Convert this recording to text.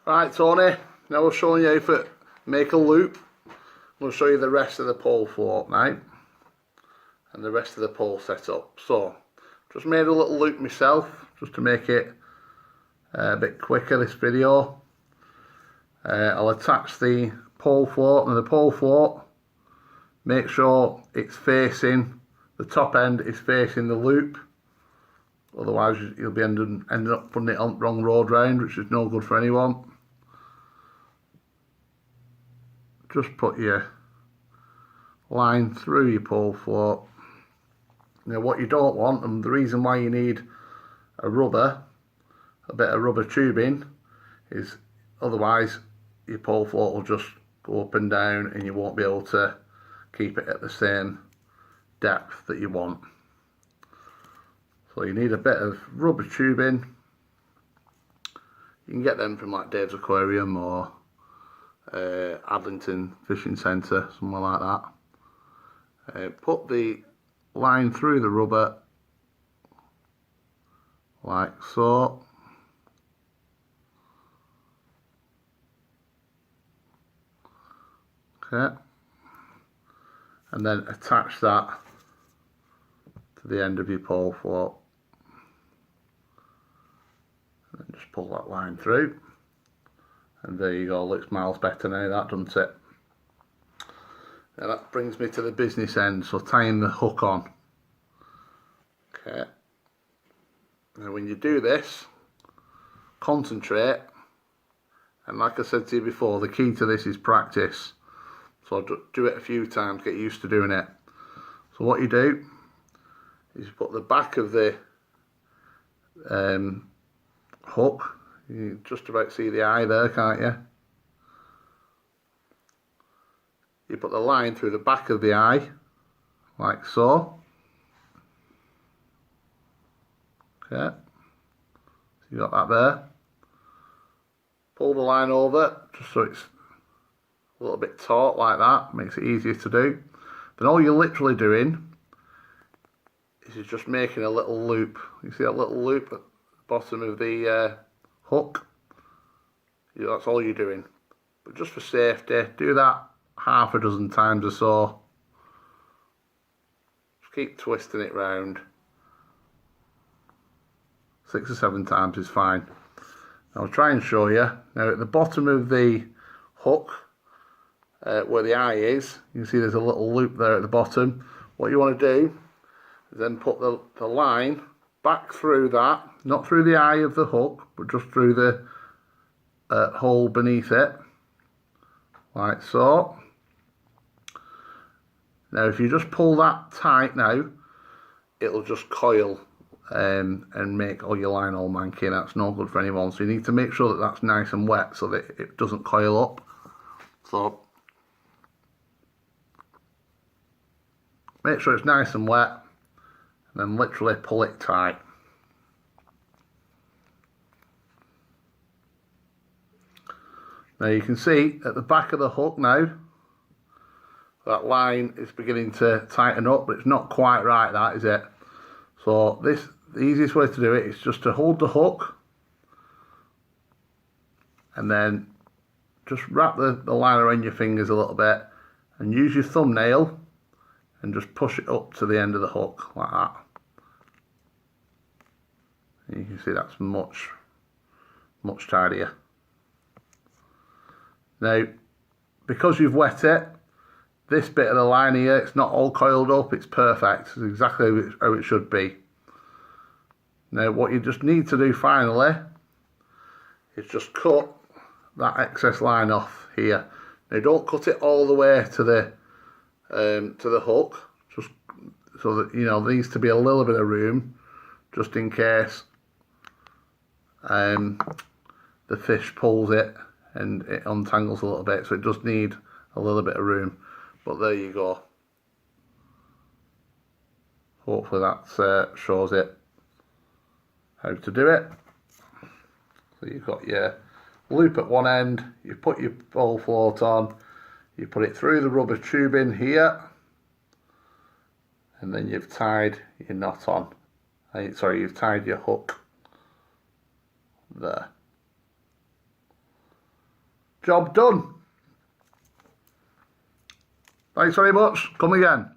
Right, Tony, now we're showing you how to make a loop. We'll show you the rest of the pole float now and the rest of the pole setup. So, just made a little loop myself just to make it a bit quicker, this video. I'll attach the pole float, and the pole float, make sure it's facing, the top end is facing the loop, otherwise you'll be ending up putting it on the wrong road round, which is no good for anyone. Just put your line through your pole float. Now what you don't want, and the reason why you need a bit of rubber tubing, is otherwise your pole float will just go up and down and you won't be able to keep it at the same depth that you want. So you need a bit of rubber tubing. You can get them from like Dave's Aquarium or Adlington Fishing Centre, somewhere like that. Put the line through the rubber like so. Okay, and then attach that to the end of your pole float, and then just pull that line through, and there you go. Looks miles better now, that, doesn't it? Now that brings me to the business end, so tying the hook on. Okay, now when you do this, concentrate, and like I said to you before, the key to this is practice. So do it a few times, get used to doing it. So what you do is you put the back of the hook, you can just about see the eye there, can't you? You put the line through the back of the eye, like so. Okay, so you got that there. Pull the line over, just so it's a little bit taut like that, makes it easier to do. Then all you're literally doing is you're just making a little loop. You see that little loop at the bottom of the hook? That's all you're doing. But just for safety, do that half a dozen times or so. Just keep twisting it round. 6 or 7 times is fine. I'll try and show you. Now at the bottom of the hook, where the eye is, you can see there's a little loop there at the bottom. What you want to do is then put the line back through that, not through the eye of the hook, but just through the hole beneath it, like so. Now if you just pull that tight now, it'll just coil and make all your line all manky, and that's no good for anyone. So you need to make sure that that's nice and wet so that it doesn't coil up. So make sure it's nice and wet, and then literally pull it tight. Now you can see at the back of the hook now, that line is beginning to tighten up, but it's not quite right, that is it. So the easiest way to do it is just to hold the hook, and then just wrap the line around your fingers a little bit, and use your thumbnail and just push it up to the end of the hook like that. And you can see that's much tidier. Now because you've wet it, this bit of the line here, it's not all coiled up, it's perfect. It's exactly how it should be. Now what you just need to do finally is just cut that excess line off here. Now don't cut it all the way to the hook, just so that you know there needs to be a little bit of room, just in case the fish pulls it and it untangles a little bit. So it does need a little bit of room. But there you go. Hopefully that shows it how to do it. So you've got your loop at one end, you put your pole float on, you put it through the rubber tubing here, and then you've tied your knot on. Sorry, you've tied your hook there. Job done. Thanks very much. Come again.